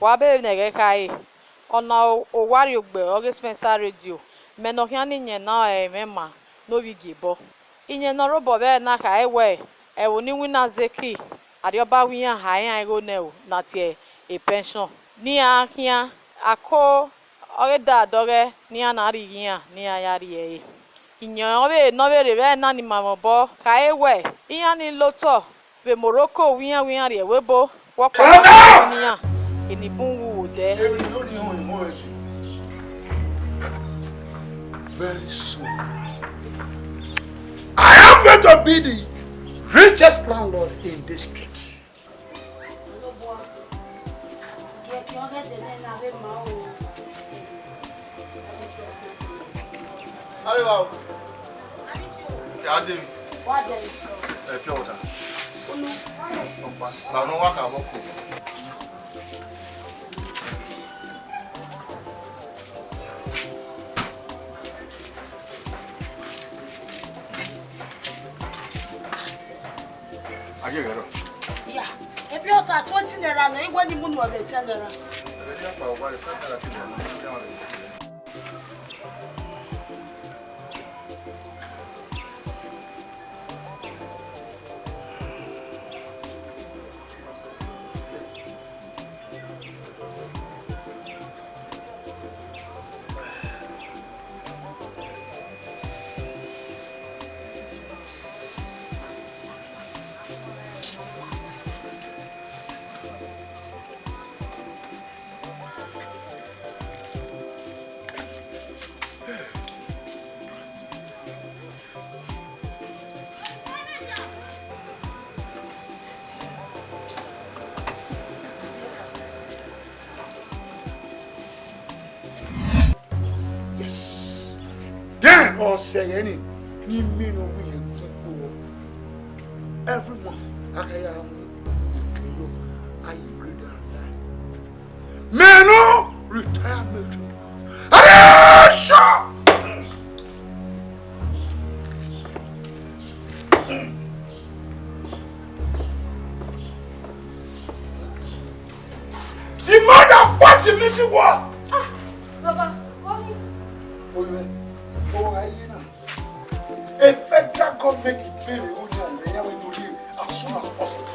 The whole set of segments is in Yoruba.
Wabe Negekai. Ono Owari Ogbe, Oge Spencer Radio. Menohiani Nyena Mema, no Vigibo. Inye no robo be na ka ewe. Ewoni wina zeki. Adioba wiyan high go new, not ye a pension. Nia here, ako Oreda doge, Nia Nari here, Nia Yari. In your way, no very animal bo, Kaewe, Ian in Loto, the Morocco, we are a webo, walk in the boom there. Very soon, I am going to be the richest landlord in this street. Hello. Yadim. What day? Pure water. No, no waka wako. Aye, girl. Yeah. If you are 20 naira, no, you want the money of 10 naira. Or say any every month I no retirement. The mother fought the little one. Ah, Baba, a federal government is paying as soon as possible.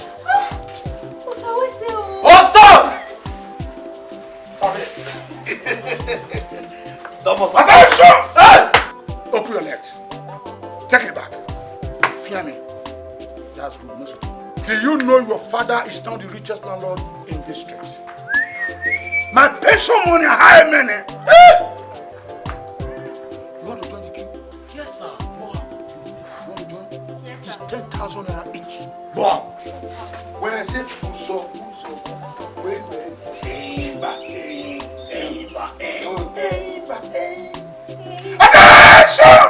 Attention! Hey! Open your legs. Take it back. Fear me. That's good. Do you know your father is now the richest landlord in this street? My pension money, high money. Hey! You want to join the queue? Yes, sir. You want to join? Yes, it's sir. 10,000 naira each. Boy, when I say Uso, wait. Attention!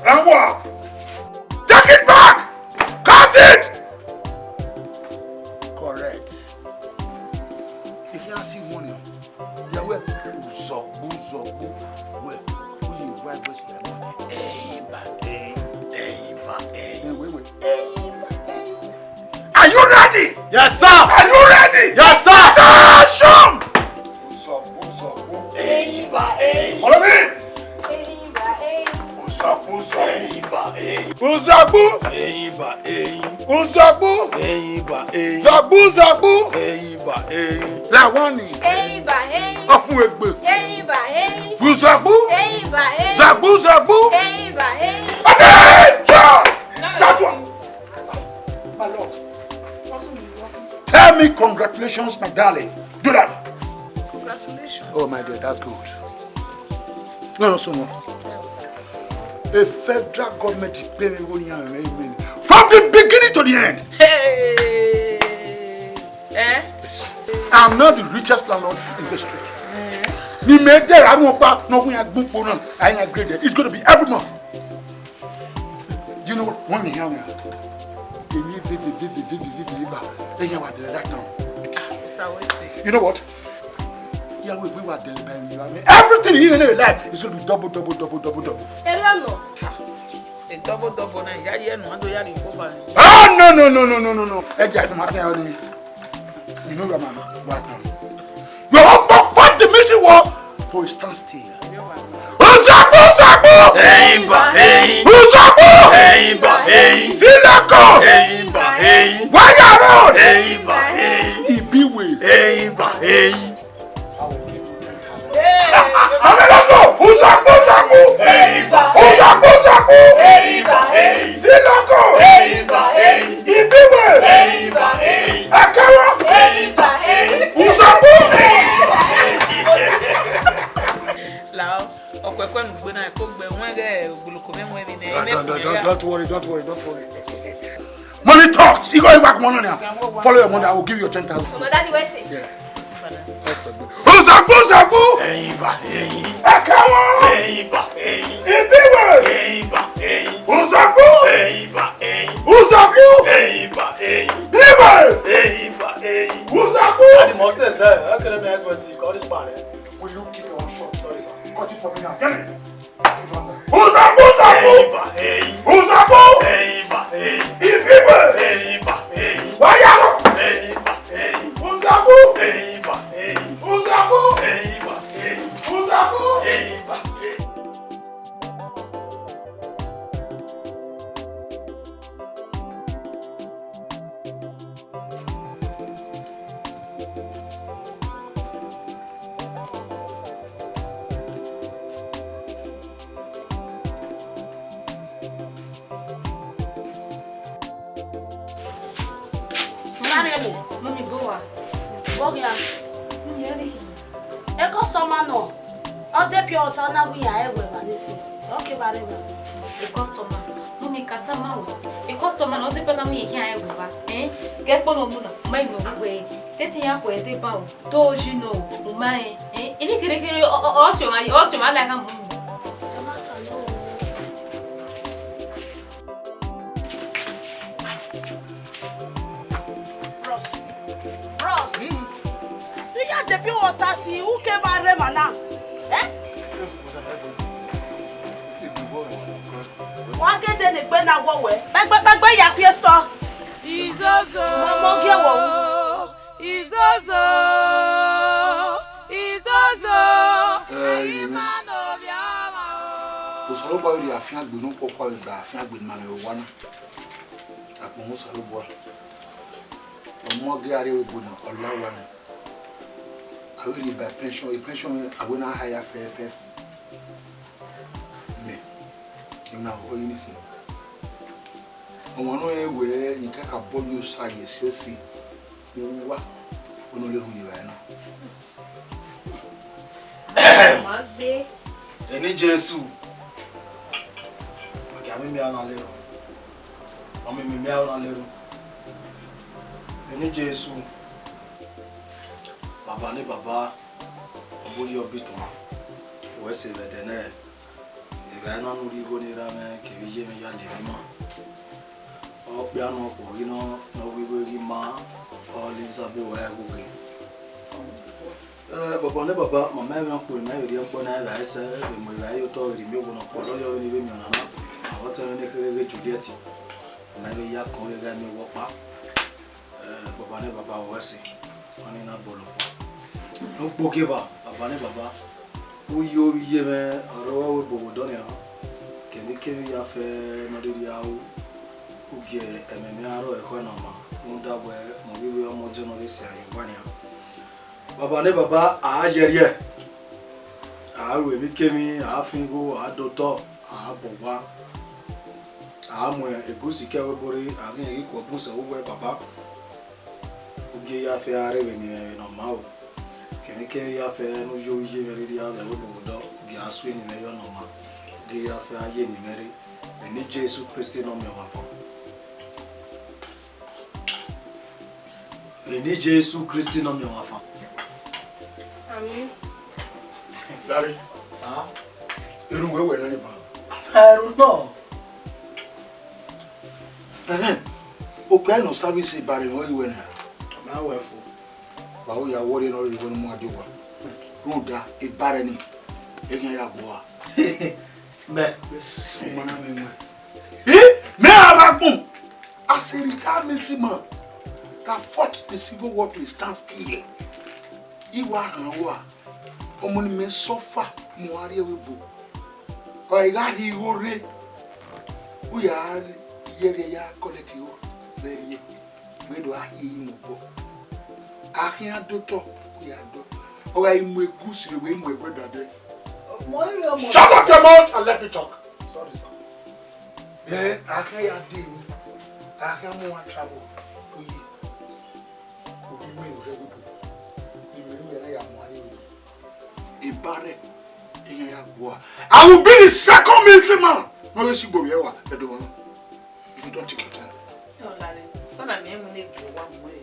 Ramwa! Take it back! Cut it! Correct. If you see money, you will Uso, where you white boys wait. Are you ready? Yes, sir. Are you ready? Yes, sir. Attention! Follow me. Uzabu. Zabu. Lawani. Afun egbe. Uzabu. Zabu. Attention! Satwa. My lord. Tell me congratulations, my darling. Do that. Congratulations. Oh, my dear, that's good. No, so no. A federal government is paying from the beginning to the end. Hey. Yes. I'm not the richest landlord in the street. It's going to be every month. Do you know what? One minute. You know what? We were delivering. Everything in your life is going to be double. Double. Oh, no. You know your man right now. You before to stand still. Usaku! Usaku! Silako! Wayaro! Ibiwe! Usaku! Silako! Ibiwe! Akawa! Usaku! Don't worry. Money talks. You go back money now. Follow your money. I will give you your 10,000. Daddy, where's it? Yeah. Usaku! Akawa! Ibiwe! Usaku! Ibiwe! Usaku! Will you keep your shop? Sorry, sir. Cut it for me now. Get it. Usaku! Ibiwe! Wayaro! Usaku! Mommy, Boa. Bogia. A customer no. All the pure water we are everywhere. Okay, very well. A customer. Mommy, Katama. A customer, not the person we here everywhere. Get one of them. My way. Taking up where they bow. Told you know. My. Any curriculum also, I like a mommy. The pure water see who came by Remana. Why get the Bena Wowe? Back by Yakisto. Izozo! Izozo! Man of Yama! Osalobo ri afian gbe no pokwa gba afian gbe ma me wa na. Apon Osalobo. Omoge are we go na Olawa na. I will by pension, a pension I will not hire fair. Me. You know anything. On one way where you can't abort your size, see. What? We don't live here now. Any Jesu. Okay, I'm me on a little. I'm me on a little. Any Jesu. Baba ni baba oboyi obituma o se be de na e be na no ri go ni ra me ke bi je me ya le mi ma o pe anu ko ri no wi go ri ma o le sa be wa go ge baba ni baba mama me ko na ri en ko na ga ese be mo ra yo to ri mi go no ko lo yo ni be mi na na o te ni kere ge Juliet na be ya ko ga mi wo pa baba ni baba o se oni na bolo fo no pokeba abane baba o yo ye me aro we bo do ne ha kemi ya fe no de ya o uge ememe aro e ko na ma no da bo mo wi omo je no isi ayo wani ha baba ne baba a jerie a we mi kemi a fingo a doto a bogwa a mo egusi ke we bori a mi ko bu se wo baba uge ya fe are we ni no ma o kemi ya fe no jo ye me ri ya le wo do uge asu ni me yo no ma uge ya fe aye ni me ri ni Jesu Christi no me wa fa ni Jesu Christi no me wa fa Amen. Larry, Sir? you don't go any ba. I don't know. O pe no service e bare mo iwe na. Na we fo. Ba o ya wori no ri go mu adewa. No da e bare ni. E ya gbo a. Me. Mana me. Me Aragbon as a retired military man that fought the civil war to stand still. Iyamu Omuni me suffer muari wibu. Oigari ore. Uyari yere ya koleti o very. We do ahi mubo. Ahi adoto uyado. Oga imwe gusi we imwe dade. Shut up your mouth and let me talk. Sorry, sir. Yeah, ahi ya dini. Ahi amu wa travel. Uyi. Uyi me ure wibu. Imeru yana ya muari wibu. Ibare. I will be the second military man. No, you see, if you don't take your time. No, Larry. Don't I mean you one way?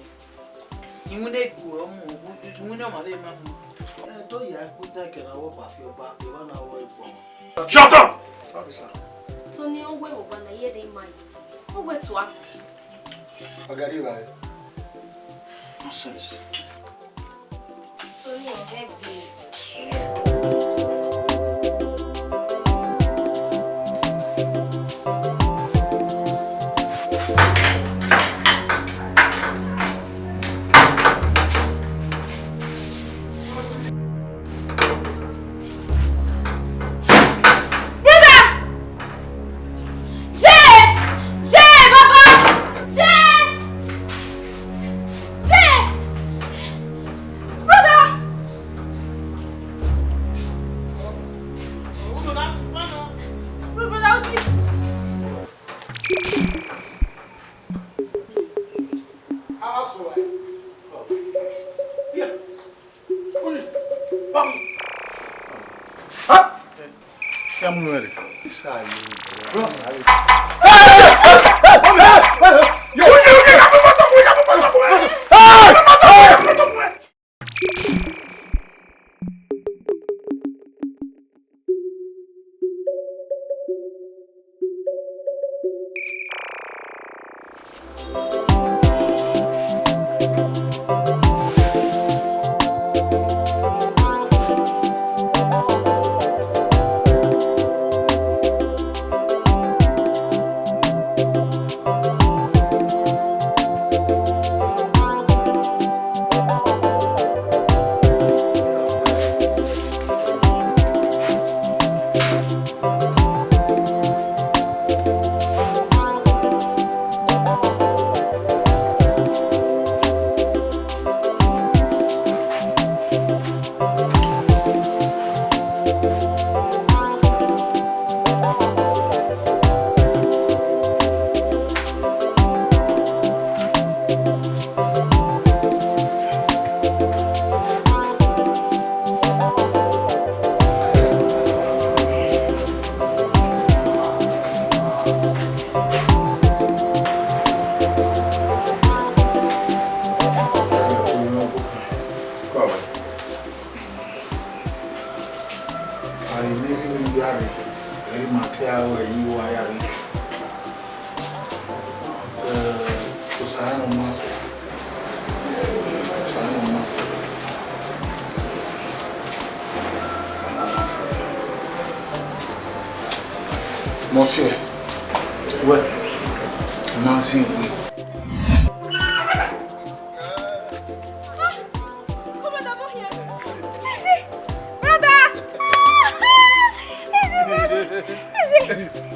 You will not go. You will not marry, man. Don't you put that in our bath your back? You want our Shut up! Sorry, sir. Tony, where over the year they mind? Oh, what's what? Agharese. Nonsense. Tony, beg me. Monsieur, ouais, Nancy, oui. Comment d'abord hier? Brother!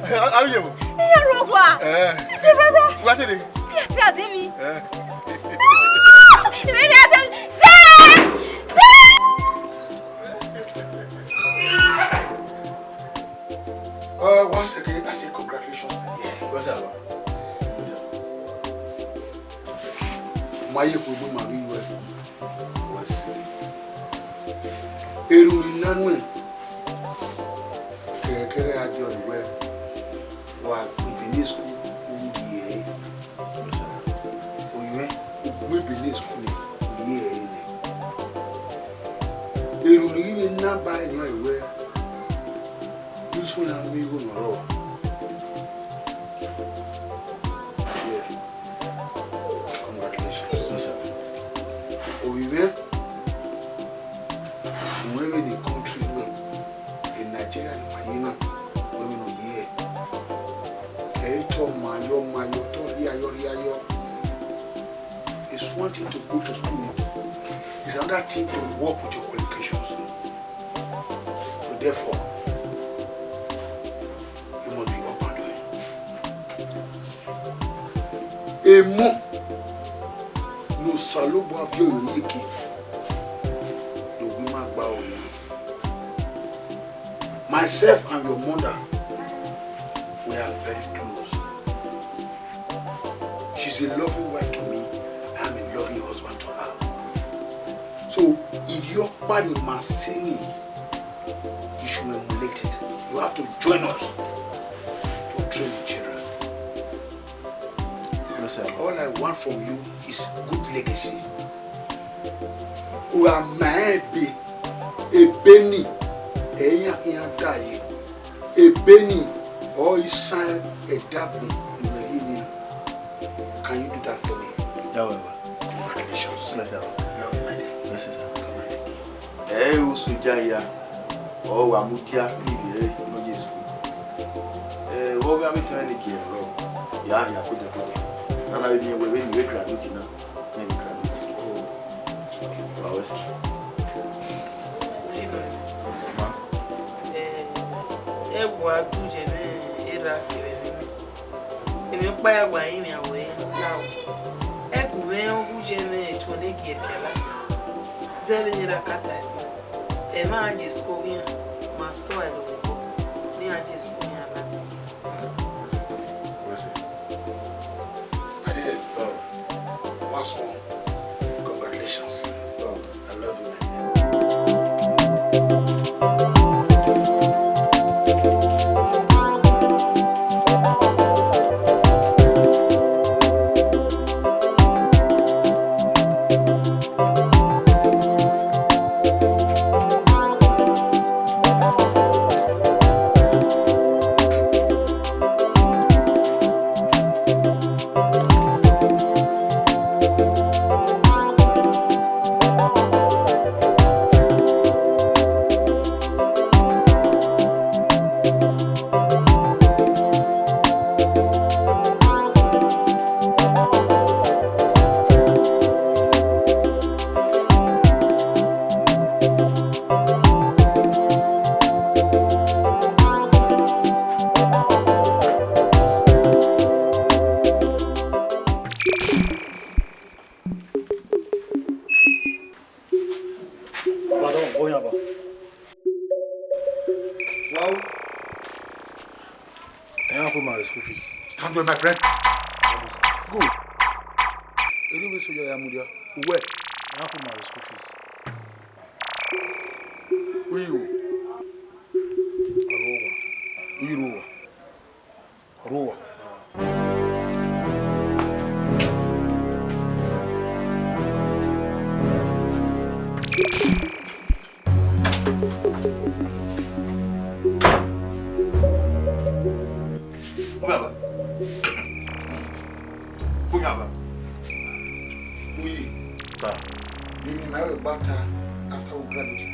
How are you? Ighianruwa! Is brother? What is it? Yes, I did me. Once again, I say congratulations, my dear. What's that? My people, my viewers, was Enunice. Kere adi oyiwe wa Benin school uye. Oyiwe we Benin school uye ne. Enunice na ba ni oyiwe. Isu na mi go noro. Yeah. Congratulations. Oyiwe we the country now in Nigeria in Mayina. It's one thing to go to school. It's another thing to work with your qualifications. Therefore, you must be up and doing. Emo no salobo avio yiki. The woman bow. Myself and your mother, we are very close. She's a loving wife to me. I'm a loving husband to her. So, if you're bad in Masini, you should emulate it. You have to join us to train the children. Yes, sir. All I want from you is good legacy. We are maybe Ebony, Ebony, or his son, Degbueyi. Can you do that for me? Yeah, Congratulations. yes, sir. Love you, my dear. Yes, sir. Come on. Usujaya. Oh, Amutia, Libye, no Jesus. What we are trying to get wrong. Yeah, put the body. And I will when you graduate now. Maybe graduate. Oh, yes. My dear, once more, congratulations. I love you, my School fees. Stand with my friend. Go. Anyway, so you're Yamudia. Where? I have my school fees. Who you? Arowa. Who you Rowa? Rowa. After we graduate.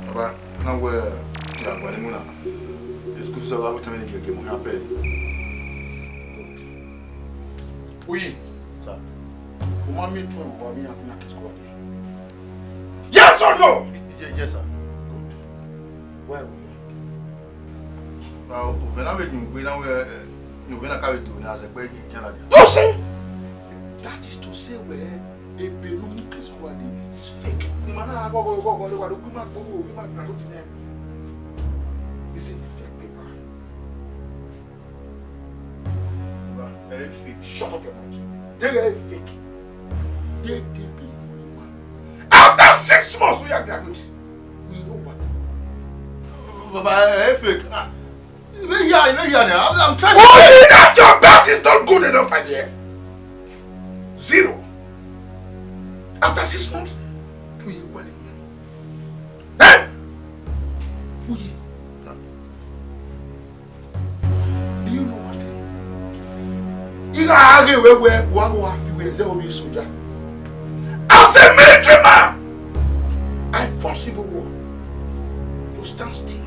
Baba, now where you are going to the school is allowed to make a game happen. Oui. Sir. Comment me to Bobby and Naki squad? Yes or no? Yes, sir. Good. Why we? Well, when I went you when I carry to as a baby in Canada. You see? That is to say where a Benum squad is fake. It's a fake paper. Very fake. Shut up your mouth. They are fake. They been after 6 months we are graduate. We know what. Baba, fake. I'm trying to say that your bet is not good enough, my dear. 0. After 6 months, 2 years. Eh? Do you know what? You got to argue where one will have to soldier. As a military man, I fought civil war to stand still.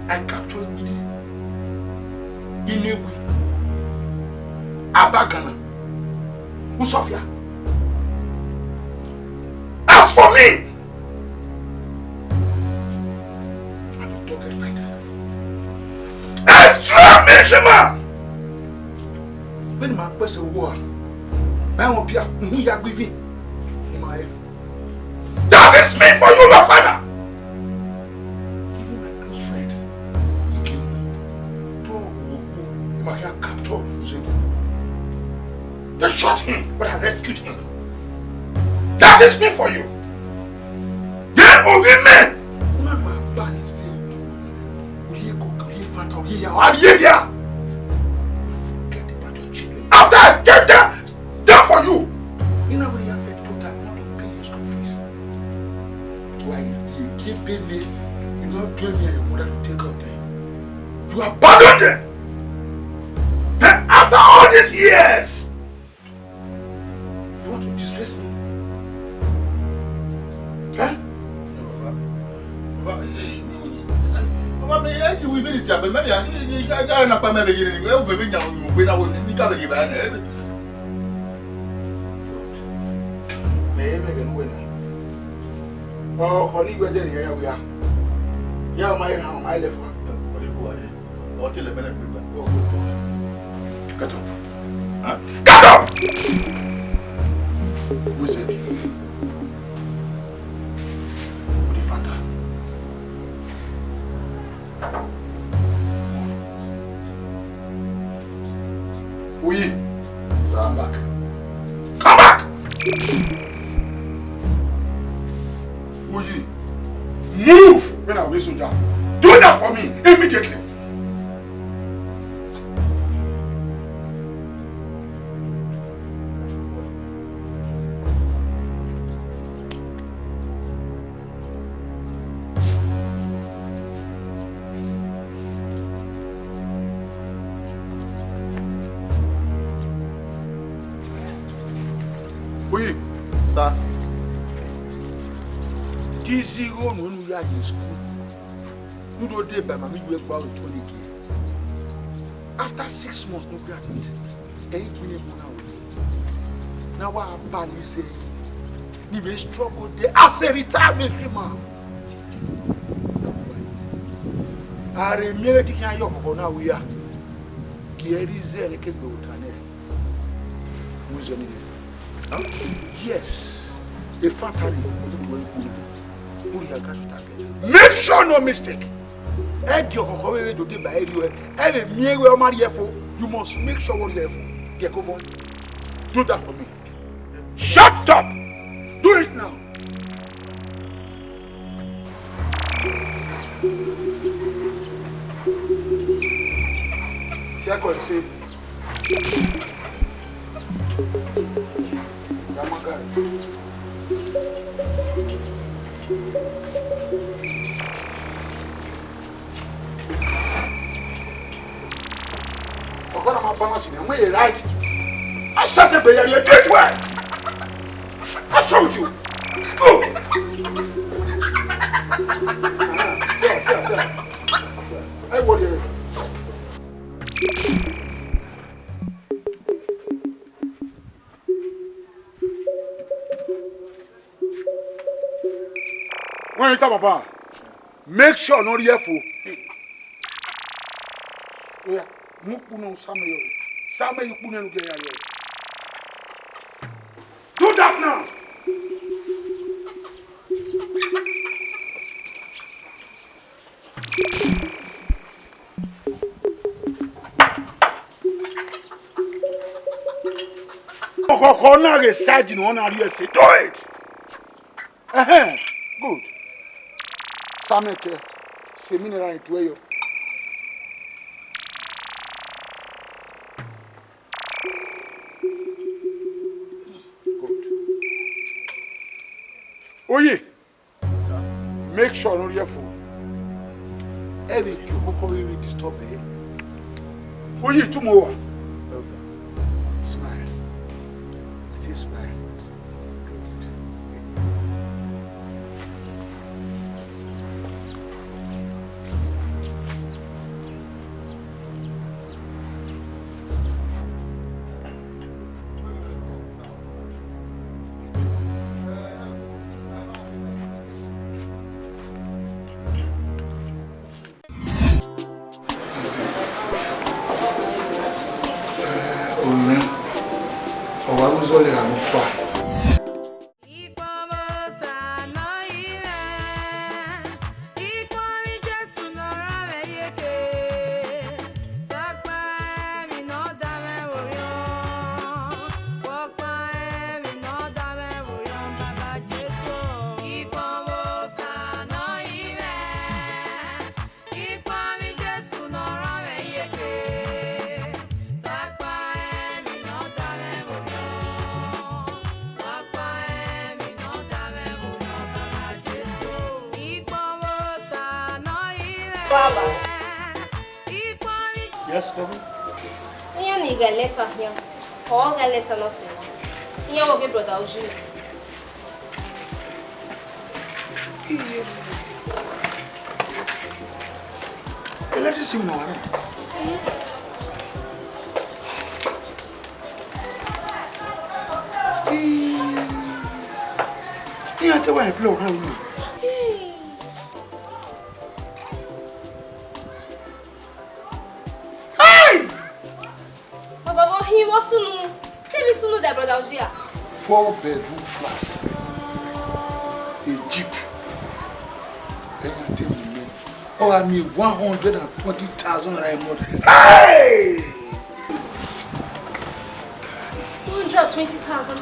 I captured Ebony, Inewi, Abagana, Usofia. As for me. I'm a dogged fighter. Extra military man. When my person war, my own Pia, who you are giving in my head. That is me for you, your father. Even my close friend, Iyamu, capture Uzebu. They shot him, but I rescued him. That is me for you. They will be men. Not my bad is there. You forget about your children. After I get them done for you, you know what you have to do that not to pay your school fees. Why you keep paying me, you not doing me and your mother to take care of them. You abandoned them. And after all these years, you want to disgrace me? Huh? Get up. Get up! Who's it? Oui. Come back. Come back! Oui. Move! When I will soldier. Do that for me immediately. Zero no we are in school. No do day by mommy we go out 20 years. After 6 months no graduate. Egbininidun now our bali say ni be struggle there as a retirement man. Are me ti kan yo ko na we are. Agharese le ke gbe utane. Muzoni ne. Yes. A fatani make sure no mistake. You must make sure what you have. Do that for me. Shut up! Do it now. Second, say. I'm right. I shall say, you do it well. I showed you. Go. Sir. I want you. When you talk about, make sure not here for. Yeah. Mukuno Samuel. Samuel you put in. Do that now. Do it. Good. Samuel, seminar into you. Oye, make sure no your phone. Every you will disturb me. Oye, tomorrow. Smile. Still smile. Zole Anukwa. Baba. Yes, Baba. You need a letter here. Or a letter no say. You will give brother Oji. Let us see now. You have to wipe blow how you. Baba, he was soon. Tell me soon that brother Oji. 4-bedroom flat. A jeep. Oh, I mean 120,000 Raymond. Hey! 120,000.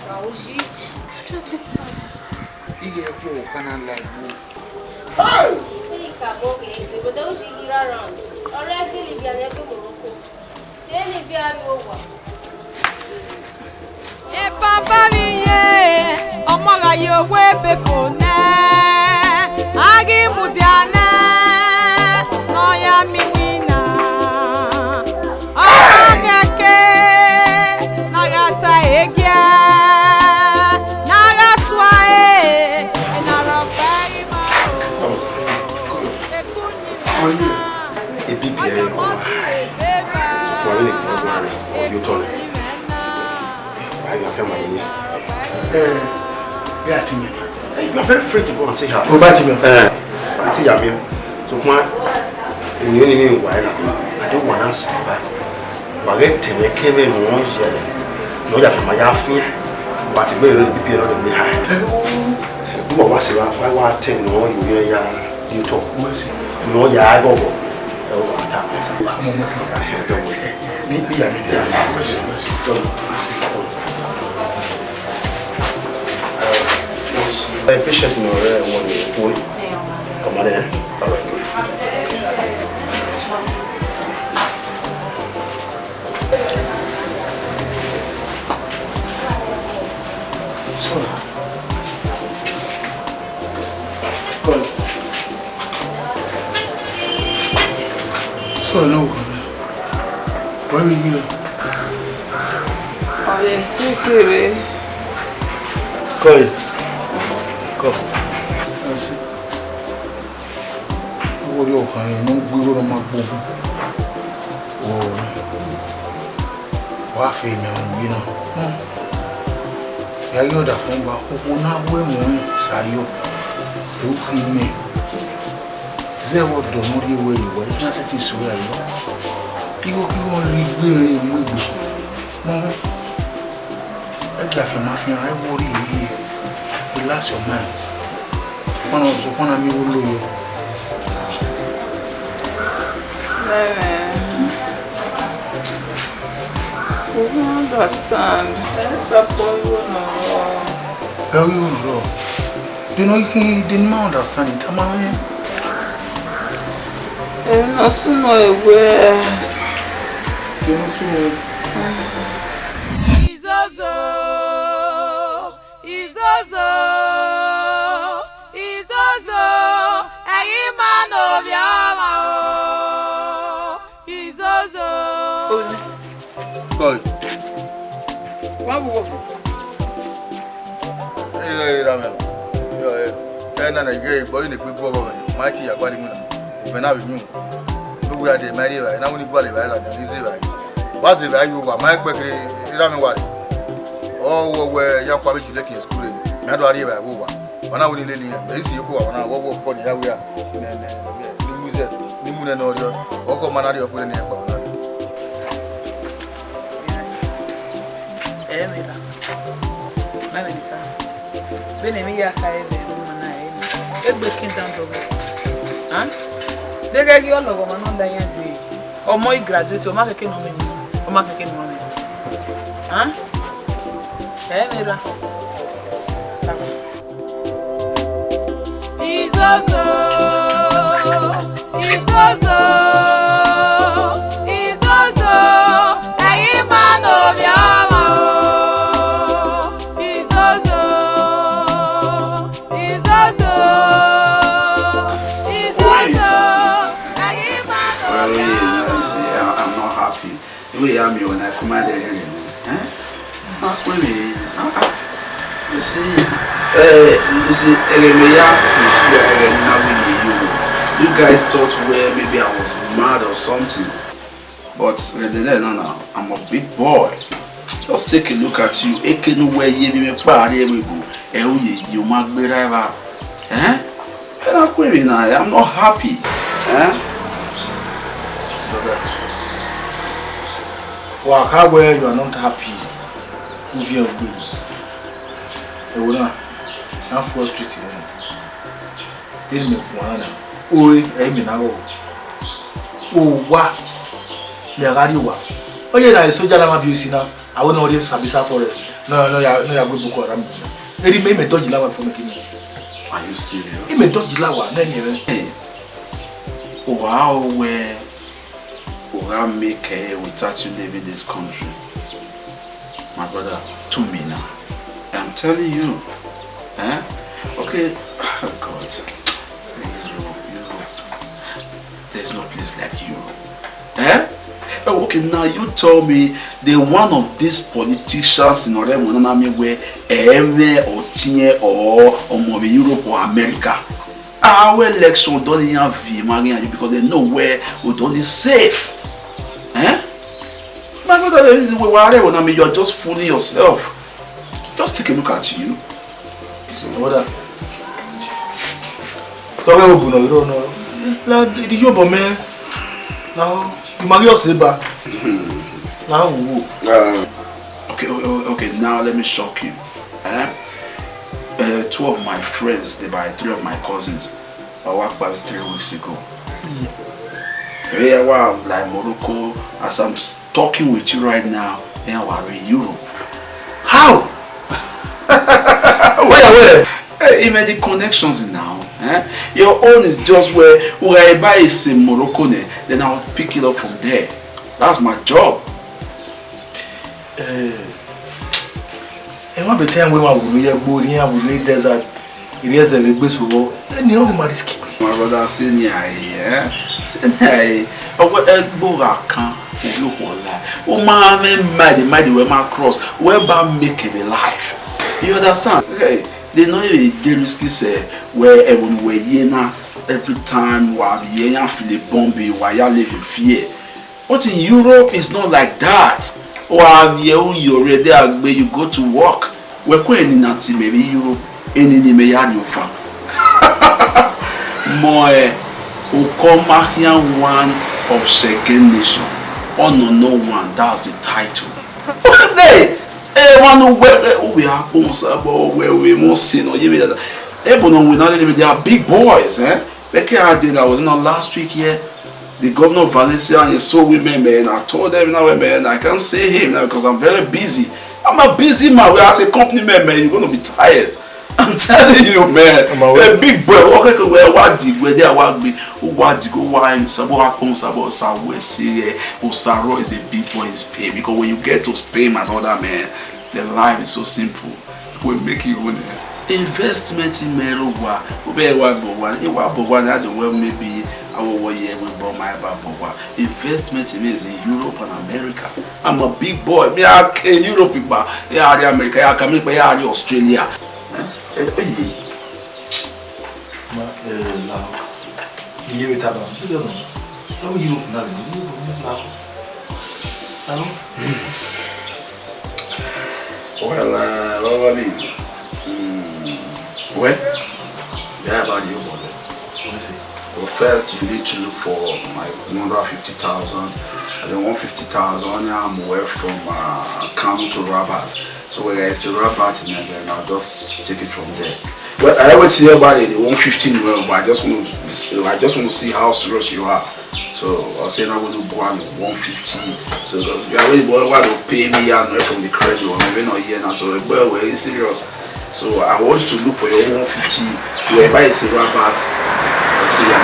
Oji. 120,000. He get for Canada like you. Hey! He can't go get but Oji get around. Already live in Morocco. Then if you are over. Omoragie we before na agi mudiana no ya mi wina ameke nagata egia nagaswa naropai ma Yeah, Timmy. You are very afraid to go and see her. Go back to me. So, I don't want to say that. But I came in one year. No, you have my affair. But it will be a lot of behind. You are what's around. I want to know you talk. No, yeah, I go. Patient no one come on there. All right, good. So no. Why are we here? Oh, yes, okay. Good. Go. I see. What you are no we will not go. Oh. What female, you know. Yeah, you're the phone, but who now women say you. You clean me. There what do not you way you were just at this way. You only really maybe. No. I got from mafia, I worry here. Relax your mind. One of the one of me will know you. You don't understand. How you know? You know he didn't understand it. Am I? I'm not so aware. You know too. Izozo, Izozo, Izozo, man of Yama, Izozo. Good. What was Hey, Ramen. You're a gay boy in the quick government. Mighty Aqualimuna. When I knew. Look where they marry, and I only qualify and easy. What's the value of my bakery? Ramen Wadi. Oh, where you're quite educated in school. Not worry about Wuba. When I will lay him, they see you go on our walk for the area. Nimun and audio, or Manadi of Winnie. Emila. Mamita. Benemi ya kaebe mana eni. Egbe kindan dogo. Huh? Dege gi ologo ma no nda yan gbe. Omo I graduate o ma keke no me. O ma keke no me. Huh? Emila. Izozo, Izozo, Izozo, Eghiman Oviahon. Izozo, Izozo, Izozo, Eghiman Oviahon. You see, I'm not happy. The way I'm when I come out there, not really. You see, since you guys thought where maybe I was mad or something, but no, I'm a big boy. Just take a look at you. I'm not happy. Well, how well you are not happy with your good. I'm frustrated. Didn't make one. Oh, what? Agharese. Oh, yeah, I saw Jalama Busi now. I won't know this Sabisa Forest. No, you're good book. It made me dodge lava from me. Are you serious? It made dodge lava. Hey. Wow, where will I make without you leaving this country? My brother, to me now. I'm telling you. Eh? Okay. Oh God. Europe. There's no place like Europe. Eh? Oh, okay, now you tell me the one of these politicians in Omoregie where or Tier or Europe or America. Our election don't have because they know where we don't is safe. Eh? My brother, you're just fooling yourself. Just take a look at you. Brother. You don't know. The job of me. Now, you marry your saber. Now, okay, now let me shock you. Two of my friends, they by 3 of my cousins, I walked by 3 weeks ago. Yeah, wow, like Morocco, as I'm talking with you right now, they are in Europe. how? Where? He made the connections now. Your own is just where I buy is in Morocco, then I'll pick it up from there. That's my job. And one time we were in the desert, it is a little bit so. And the only man is keeping. My brother, senior, yeah. Senior, oh, man, mighty, where my cross, whereby make it alive. You understand? Okay. They know they risky say where everyone every time while you feel a bombing while you live in fear. But in Europe it's not like that. While you already where you go to work. We're going in maybe Europe any may you from. More Omoragbon one of second nation. Oh no one, that's the title. Oviahon where we must see no Ebony we not even they are big boys, eh? Like I did, I was not last week here. The governor of Valencia and he saw women, man. I told them now, man, I can't see him now because I'm very busy. I'm a busy man. Where as a company man, you're gonna be tired. I'm telling you, man. A big boy. Okay, where they are what go wine, Sabo Osaro is a big boy in Spain because when you get to Spain, my brother, man, the life is so simple. We make it one investment in Merowa. Maybe our year will buy my Baba. Investment is in Europe and America. I'm a big boy. Me I can Europe, yeah, America. I can make Australia. Well, well, yeah, about you, brother. Well, first you need to look for my 150,000 the 150,000 I'm away from Kano to Rabat. So when I say Rabat, then I'll just take it from there. But I always hear about it, the 115 well, but I just want to see how serious you are. So I'll say I'm going to go on 150. So because if you already want to pay me from the credit or maybe not here now, so well, we're serious. So I want you to look for your 150. Wherever you say Rabat, I'll see you.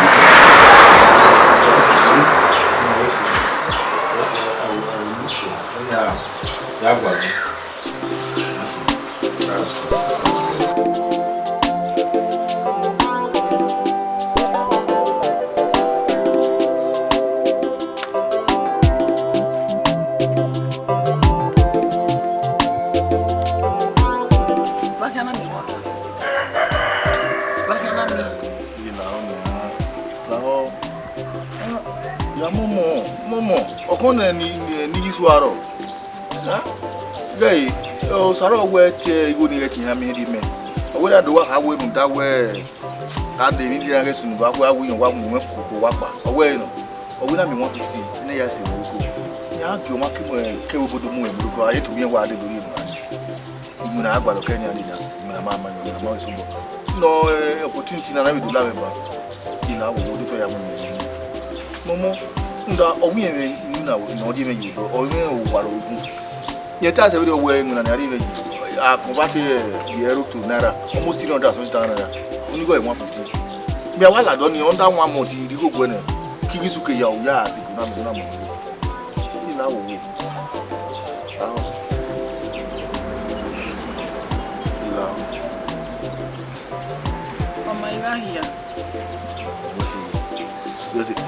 That's good. Okona ni suaro. Gay, oh saro we che igo ni rechi ha me di me. Owe do wa hawe nu da we. Ka de ni dira ke sunu ba ko awu yin wa mu ko wa pa. Owe no. Owe na mi 150 ni ya se wo ko. Ya ki o ma ke obodo mu e ko aye to yen wa de dori mu ani. Imu na agba lo Kenya ni da. Imu na mama ni na ma so bo. No opportunity na na mi do la me ba. Ila wo do to ya mu. Momo nda owi en na no di me yudo o me o waro ogun ye ta se we we en na na ri me a convert euro to naira almost 300,000 naira oni go 150 me wa la do ni under 1 month ri go gbe na kiki suke ya o ya asiku na me na mo ni na wo ila Mama ila here. Yo sé que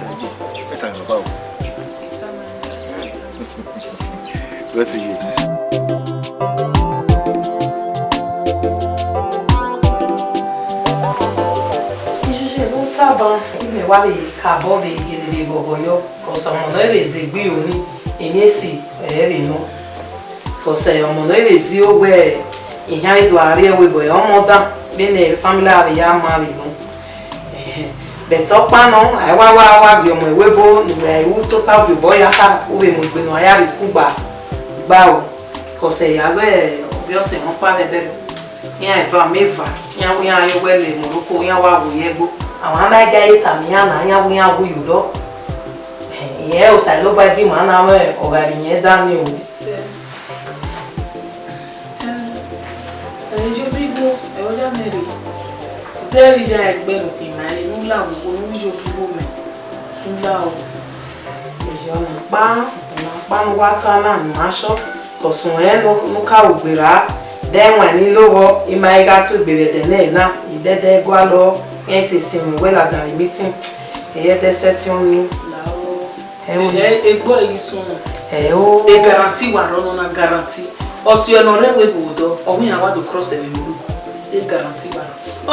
está en el pavo. Yo sé que Taba ime wa be ka bo be gele gogo yo ko so mo no be zegbi oni emesi ere no ko se o mo no be zi ogwe ihan ido are we boy o mo da be ne family are ya ma bi no beto pa no ai wa bi omo ewebo ni we wu total vi boy aka o be mo gbe no aya ri kugba gba o ko se ya gbe obi o se mo pa be be yan eva meva yan wi ayo wele mo ko yan wa wo yegbo àwọn alága ìta mi àná yáwó yùdọ́ ìyẹ́ òsà ló bá dì máa náà ọ̀gá ìyẹn dání o. Ẹ̀yẹ́jọ́ bí gbó ẹ̀wọ́jà mẹ́rin zẹ́ẹ̀rì já ẹgbẹ́ òkè máa ní ńlá gbogbo níjọ́ bí gbó mẹ́ ńlá o. Ìjọ nípa ń wá tá náà ní aṣọ kọ̀sùn ẹ̀ ló ká ògbèrà dẹ́wọ̀n ní lówó ìmọ̀ ẹ̀gá tó gbèrè dẹ̀ náà ìdẹ́dẹ́ gbá lọ. Enti simu wela dan meeting eye dese ti on ni lawo egbo isun o e guarantee wa ro na guarantee osu eno rewe bodo ohun ya wa do cross e lu e guarantee wa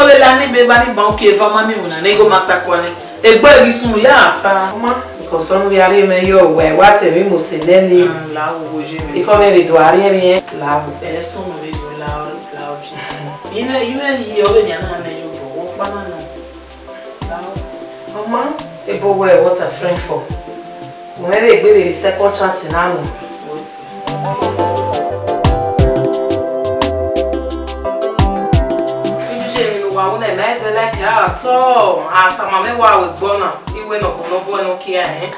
o le la ni be ba ni ban ke fa ma mi una nego masakwa ni egbo isun ya afa ma ko so nu ya re me yo we wa te mi mo se le ni lawo wo je me iko me le do ari rin lawo e so mo be yo lawo ji ime yi o be ni ana na yo bo wo pa na no Mama, e bo we what a friend for. Mo me be gbe the second chance na no. Ijuje mi wa won e na de like ato. Ata ma me wa we gbona. Iwe no bo no ki eh.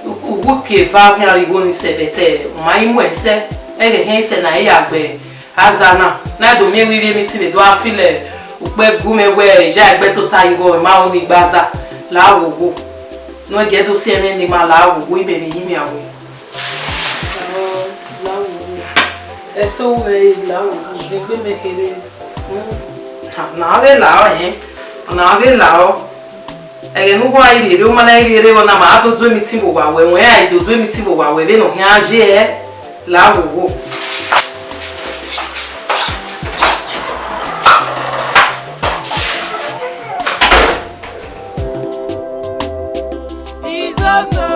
Ugu ke va mi ari go ni sebete. Ma imu ese. E ke ken se na ya gbe. Azana. Na do mi wi mi ti le do afile. Upe gume we ja egbe to ta igo ma oni gbaza. Lawo no get to see me ni ma lawo we be ni mi awe lawo eso we lawo ze gbe mekere na ge lawo ege nu wa ire re o ma na ire wona ma to do mi ti bo wa we won ai do mi ti bo wa we le no hin aje lawo Izozo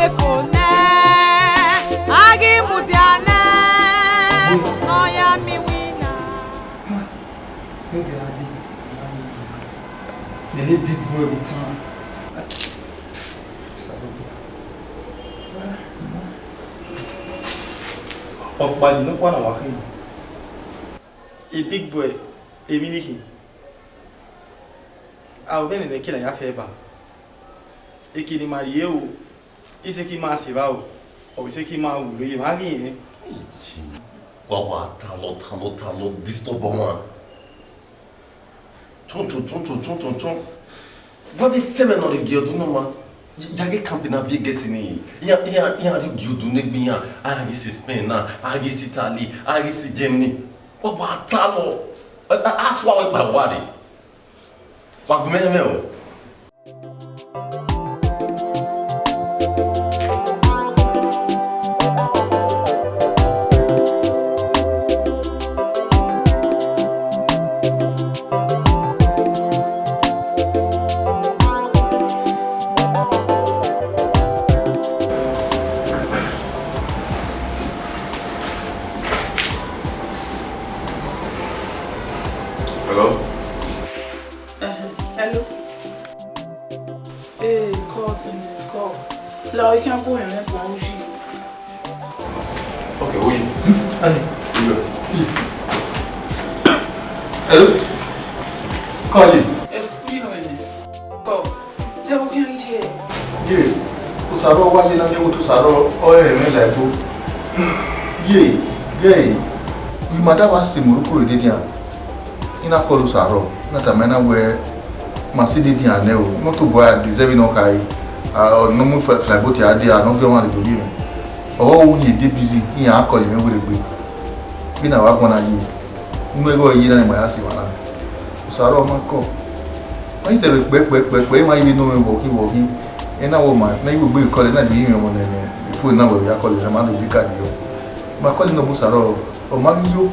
wefone agi mutiane no ya mi wina no dey adi the big boy with time ọ̀pàdé ló pọ̀ náà wá fún a big boy èmi nìkì àwọn fẹ́ mẹ̀mẹ́ kílẹ̀ yá fẹ́ bà èkìlì máa yé o ìṣe kí máa sì bá o ọ̀rọ̀ ìṣe kí máa wù lóye máa rí yẹn. wàá ta lọ disturb wọn tún wọ́n bí tẹ́mẹ̀ náà lè gé ọdún náà wá jage kampi na vie gesi ni ya adi yudu ne gbi yan Agharese Spain na Agharese Italy Agharese Germany wa ta lo aswa wa gba wa re wa gumeme o Mada was the Morocco Didian in a color sorrow, not a manner where Massidian Neo, not to boy deserving no high or no mood for flyboat idea, no going to believe. Oh, he did busy in our calling me with a bit. Been a wagon a year. No go a year in my assy one. Sorrow, my cop. I said, where might you know walking, and a woman, maybe we'll call it not the email one before now we are calling a man of the cardio. My calling of Busaro. Omagiyo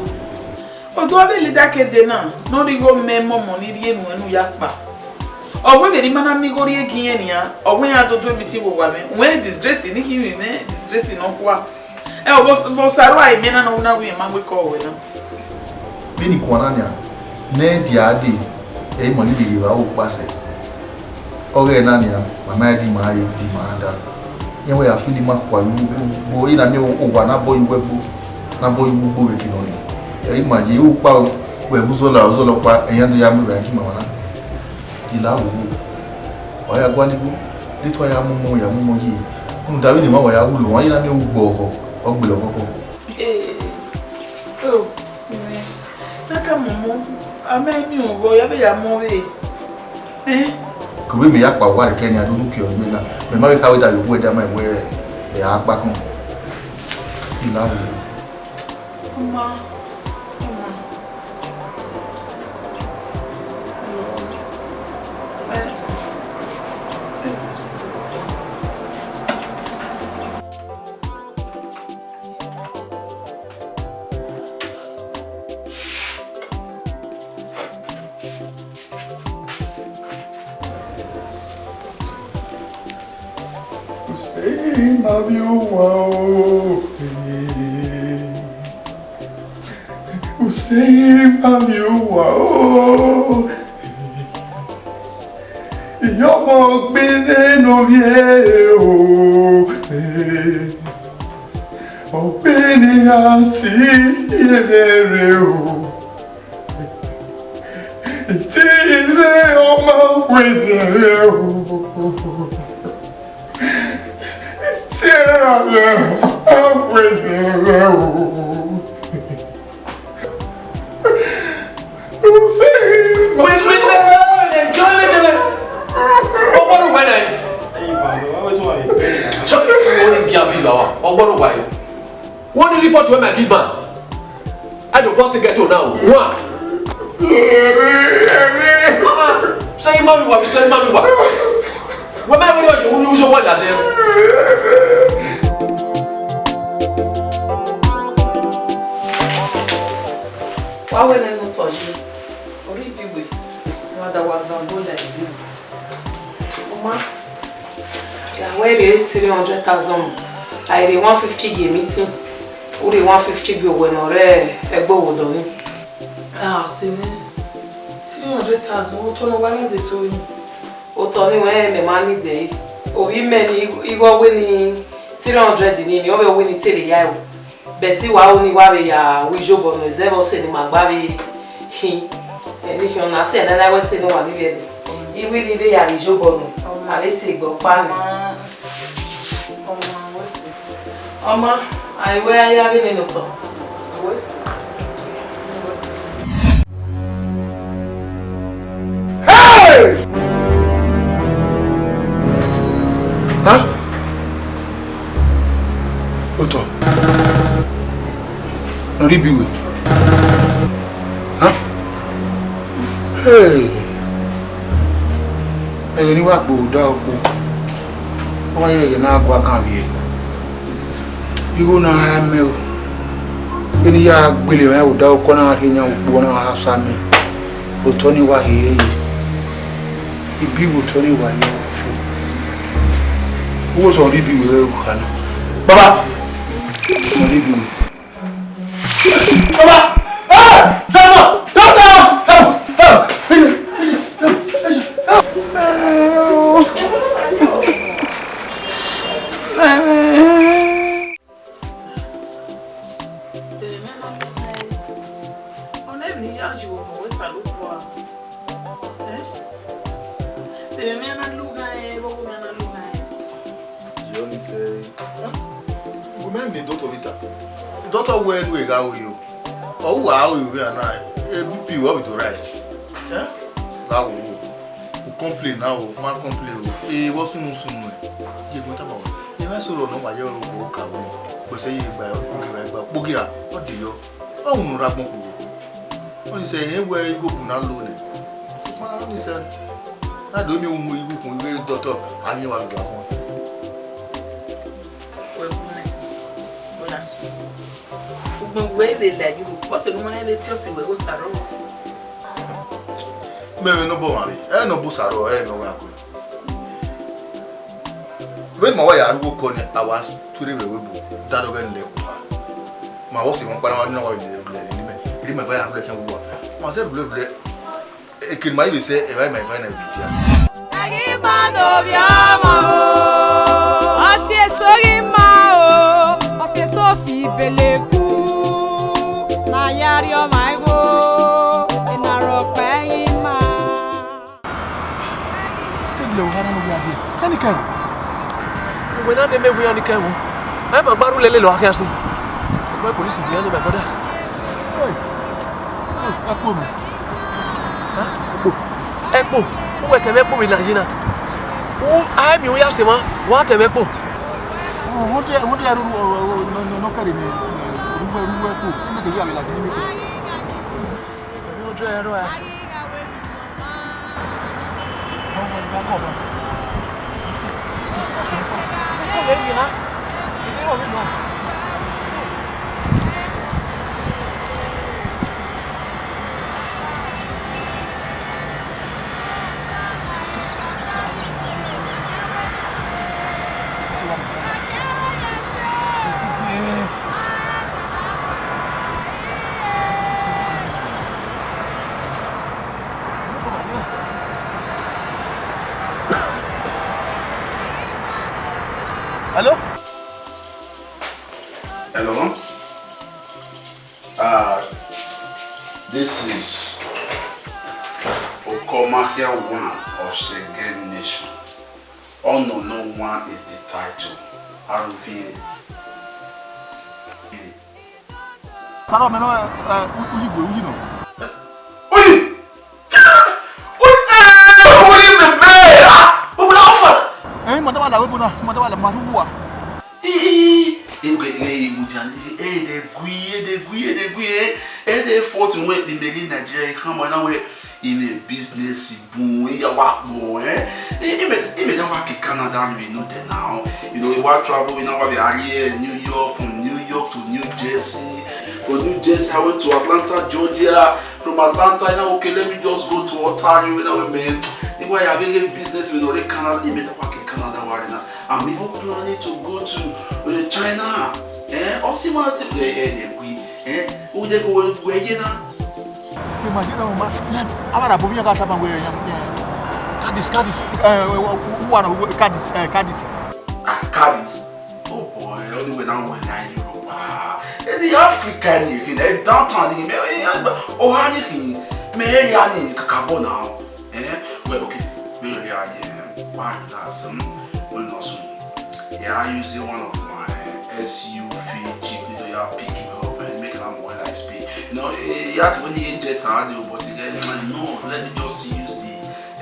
odo abeli dakede na no rigo memo money rie nu enu yakpa ogwe beri mana migori egiye ni ya ogwe ya to biti wo wa me we disgrace ni kiwi me disgrace no kwa bo saro ai me na una we ma we ko we na bini kwananya ne dia di e mo ni di wa o pase oge na ni ya mama di ma ye di ma da yen we afili ma kwa yu bo ina mi o wa na bo yu webu na boy ugbo be kinoni e imaji u pa we buzola pa eyan do ya mu ra ki mama na ila wo o ya gwalibu litwa ya mu yi nu dawi ni ma wa ya wulu won yin na mi ugbo o gbe lo koko oh naka momo ama mi o go ya be ya mo we ko we mi ya pa wa ke ni adunu ki o gbe na me ma we ka we da yo we da ma we e apa kan ila wo Mama. Say, love you, wow. Say, love you, wow. You're been no view. Open out, see, Tire oma winner. Tire winner. What did you report to my kid man? I don't want to get to now. One. Say mommy what? Say mommy what? What am I going to use your one that there? Why when I not touch you? Or if you will, mother was on board like you. Mama, yeah, Where the 300,000. I the 150 game meeting. Who the 150 go when or Egbo would on it. Ah, see, 300,000. What on one of the so? What only when the money day? Or women, you go winning 300 in the over winning till the year. Betty, why only worry ya? We job on the zero cinema, Baby. He and if you're not saying, and I was saying, no one even. He will leave a job on. I let it go, pan. Oma, I wear ya in the top. Hey! Huh? Oto. Noribiwe. Huh? Hey! Ẹni wá gbòòdá ọkọ̀ wọ́n yẹ ìyẹn náà gbà kan bí i irú náà ha mẹ́ o ẹni yá gbélé wọn ò dá ọkọ̀ náà rí yẹn òpó náà ha sámi òtọ́ ní wà hìí yìí ibi òtọ́ ní wà yẹ wà fún owó sọ rí bí wẹ́ẹ́ wù hànú bàbá sọ rí bí wẹ́ẹ́ bàbá dábọ̀ dábọ̀ Doctor, when we go you, oh wow, you are not a people with the rice. Yeah, now we complain now, man complain. It was soon. You got about it. You must know my your work. But say you buy Bugia, what do you? Oh, Omoragbon. Only say, where you go now, Lune. Only say, I don't know who you go, doctor, and you are going. Where they like you, what's the money they tell you? Go Saro. Maybe no boy, no Busaro, no Waku. When my wife would go, I was to the Weibo, that over in Lepa. My was even Panama, remember I have let him walk. Myself, it can maybe say if I may find a video. Sophie Beleku na yari o my go in a rock ma Hello, how are you? Can you come? We not me we on the cable. I'm a baru lele lo akasi. My police be on my brother. Oi. Akpo me. Ha? Akpo. Wo teme po mi na jina. O ai mi o ya se ma. Wa teme po. What do you no carry me? Hello? Hello? This is Okomakia 1 of Shegen Nation. Oh no, no one is the title. RV. Saro meno uji no. Madawala webuna, madawala maruwa. They fought in Nigeria, come on away in a business boom, you walk more, eh? He made a work in Canada, we know that now. You know, we want travel, we know we are here in New York, from New York to New Jersey. From New Jersey, I went to Atlanta, Georgia. From Atlanta, you know, okay, let me just go to Ontario, you know, man. The way I have a business with Canada, he made a work in Canada, I'm even planning to go to China. Also, what they go where you know? Imagine, I'm going to go Cadiz. Cadiz. Oh boy, only when I'm in Europe. The African, the downtown, oh, honey, Mary, I Kakabo now. Well, okay, really, why that's well, not soon. Yeah, I use one of my SUV jeep, you are picking up and making them more like speed. You know, you have to when you get audio, but no, let me just use the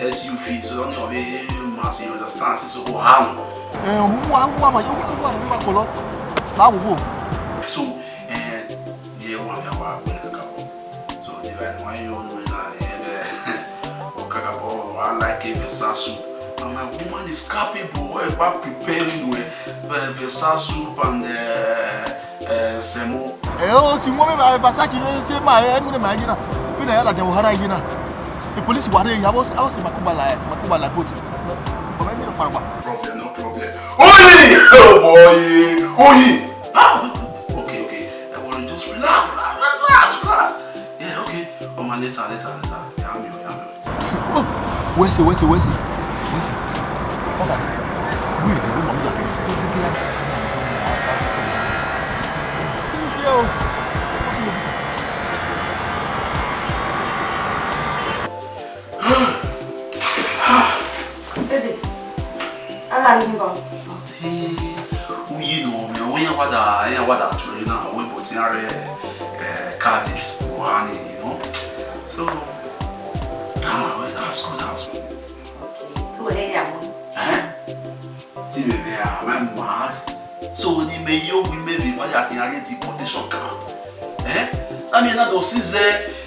SUV so don't you must understand so go harm. So yeah, one so the one you know I like a Versace. And my woman is capable about preparing Versace and Semo. Si muove Versace non ma immagina. Quindi era da Oharayina. The police were there. I was Makubala boat. Problem, no problem. Oh boy! Ah, okay. I want to just relax. Yeah, okay. Oh man, later. Yeah, Where's he? Okay. We the room of that. Baby, I got you. You know, me what actually now we put in Cadiz, you know. So that's good. To Iyamu. See, baby, I'm mad. So when you may be why I can get deportation camp. I mean, I don't see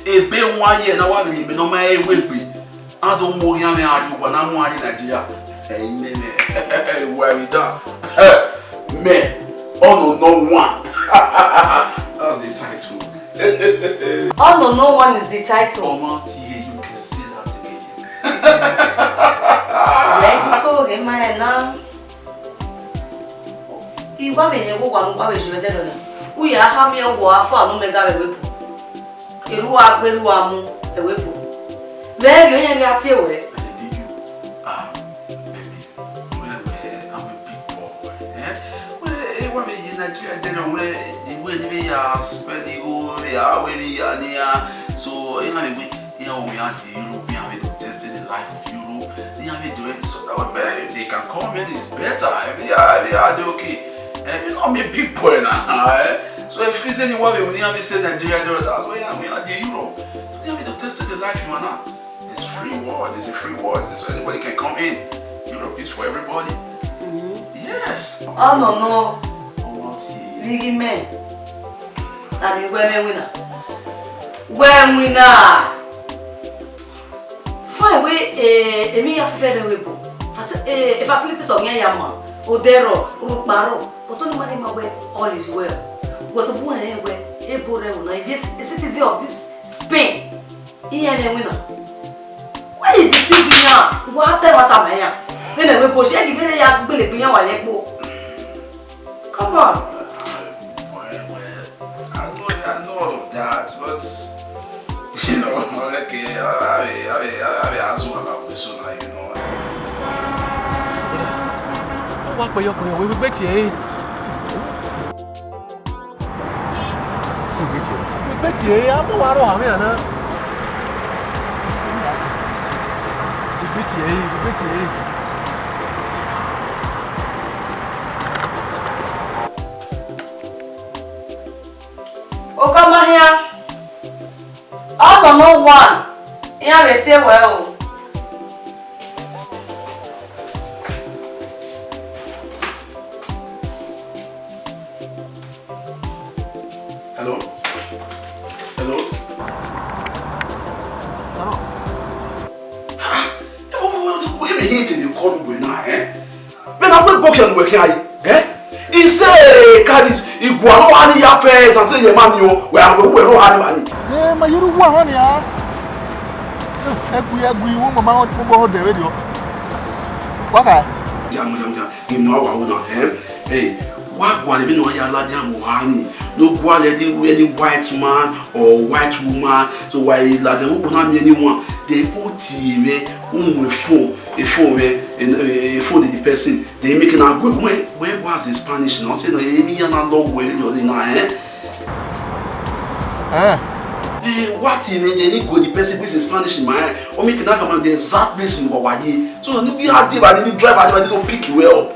a bay 1 year now. I mean, no matter where I don't know you when I'm one in Nigeria. Hey, man, where we done? Man, oh no one. That's the title. Oh no one is the title. Oh, you can say that again. Let me talk in my now. If I may go one way, we are having a war for no mega whip. Iyamu, a whip. There you got your way. When we are spending so anyway, we are the European testing the life of Europe. They are doing so that they can come in is better. They are okay. You know me big boy now. So if it's anyone we have to say Nigeria, that's why we are the Europe. So they have to test the life man. It's free world. It's a free world. So anybody can come in. Europe is for everybody. Yes. Oh no. Big men. That is women winner. When winner. Fine way a me affair we go. A facilities on Iyamu, Odero, Urukbaro, but only money my way all is well. What a boy anyway, a boy a citizen of this Spain. Iyamu winner. Why is deceiving now? What am I? Then I will push any very young Billy Come on. I know all of that, but you know, like I ask one about this one, you know. What by your we will bet you. We bet you, I'm a waro hammer. We bet you. Oh, come on here. I don't know one. Yeah, we tell well. Hello? Wait a minute, you call me now, When I'm not working, he say Cadiz, he go on any affairs and say, man, you where we no money. My you do one, yeah. We mama on the radio. What? Hey, what one even know ya jam wani? No go any white man or white woman. So why la dem who na me anyone? They put me phone, a phone the person. They make an good where was in Spanish now? Say no, me and a law way or the night. What in any good the person who is in Spanish in my or make an argument the exact place in Hawaii. So no be hard I didn't drive, I didn't pick you well.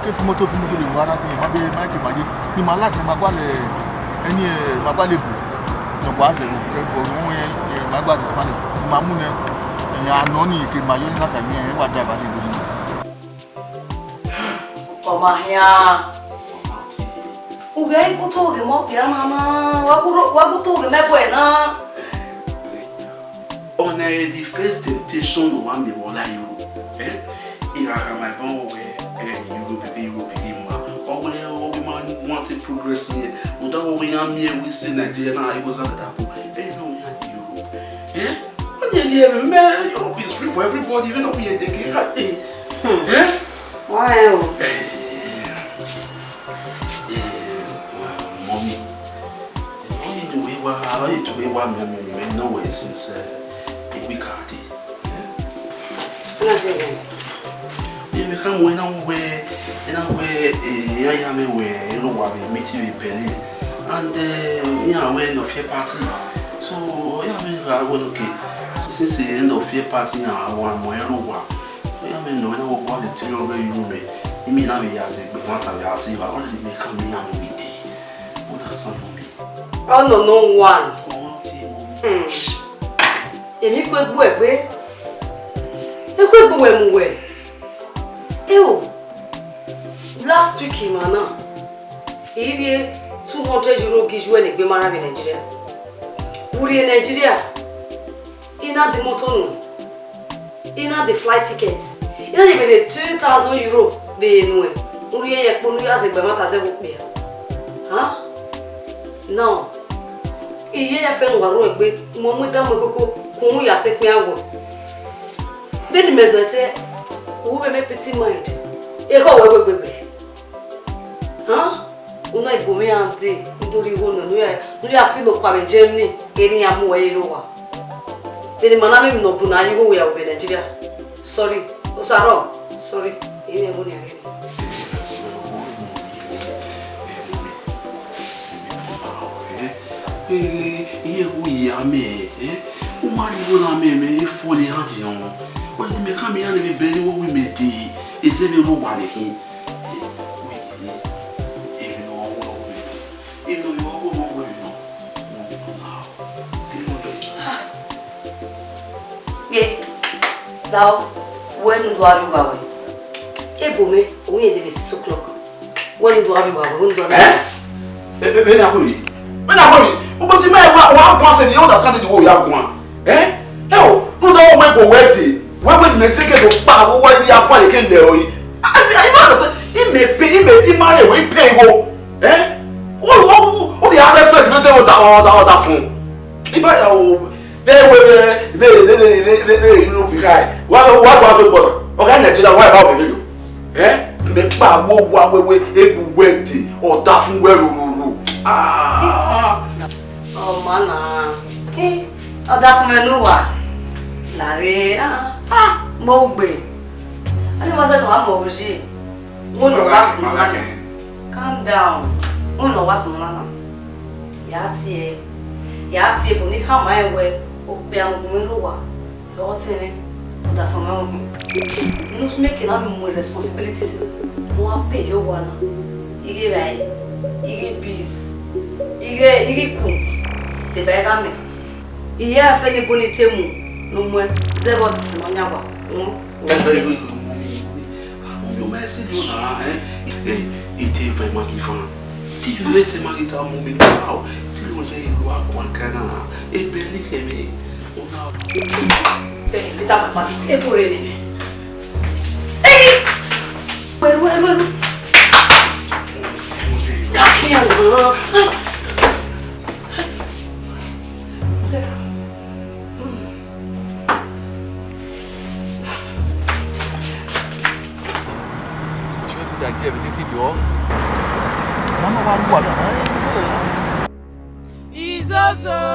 If motor from the Wara, maybe Mike Maggie, he might like Maguale, any Maguale, no was a Maguale Spanish, Mamuna, and Yanoni, Kimayona, and whatever they do. Oh, my hair. Who gave you told him up, Yamama? What would told him that way now? On the first temptation, no one will lie you. I my bone where you will be or we want to progress here. Without we are here, we see Nigeria now. It was another apple. Hey, no, we had Europe. Yeah? When you're here, man, Europe is free for everybody, even though we are the king. Yeah? Wow. Mommy, the way we are to be one memory, no way since a week party. You come when I'm where, and I'm where Iyamu where you know what we meeting in Benin, and we're of your party. So I will okay. Since the end of your party, now I want more. No, I know what the two of you may. You mean I as it, but what I see, I already make a me and we did. What has some of me? Oh, no one. And you could go away. You could go away. Ew, last week, Imana, he 200 euro gives you any Bemara in Nigeria. Would in Nigeria? In the motor, in the flight ticket, in even 2,000 euro being when we are going to as a Bemata as a book. Huh? No. Iya fẹ́ wàrú ẹgbẹ́ mo mú dámọ̀ kókó kún mú yàsẹ́ pín àwọ̀. Bẹ́ẹ̀ni mẹ́sàn ẹsẹ́ owó mẹ́mẹ́ petit mind ẹkọ̀ wọ́ gbẹgbẹgbẹ. Una ìbomi àǹdí nítorí owó nà lórí àfihàn kwàrẹ̀ Germany kẹrí àmú ẹ̀yẹ ló wà. Bẹ́ẹ̀ni màá náà mímú nọ̀bù náà yíwó ìyàwó bẹ̀ Nàìjíríà. Sorry, ó sàárọ̀, sorry, èyí ẹ̀mú ni àrẹ́. We are me, who might go on me, fully hunting on. What did me come here and be very what we may do is every one here. Even though you are yeah, now when do I go away? Ebony, we need to 6 o'clock. When do I go away? When do I go away? Obasuyi, I want to understand the way you are going. No, no, don't go waiting. When the message go back, what you are going to do? I understand. He may pay, he marry, we pay go. What the other person will say about that phone? If I they you know, behind. What okay, Nigeria, why about you? Make back, wait, or that from where oh, mana. Hey, oh, that from Enunice. Larry, Mogbe. I don't want to have Omoregie. Calm down. Uno was Mona. Yati, Ebony, how my way, Oviahon, your tenant, that from home. Not making up more responsibilities. One pay your one. You get peace. Ige kun de bega me iya fe ni bonite mu no mo zero da fun onyawa you may see you na it is very much fun ti you let me get a moment now ti you say you are one kana e beli kemi ona e ta ma e pure ni bueno nhà chia về cái điều nó mà qua luôn à. Izozo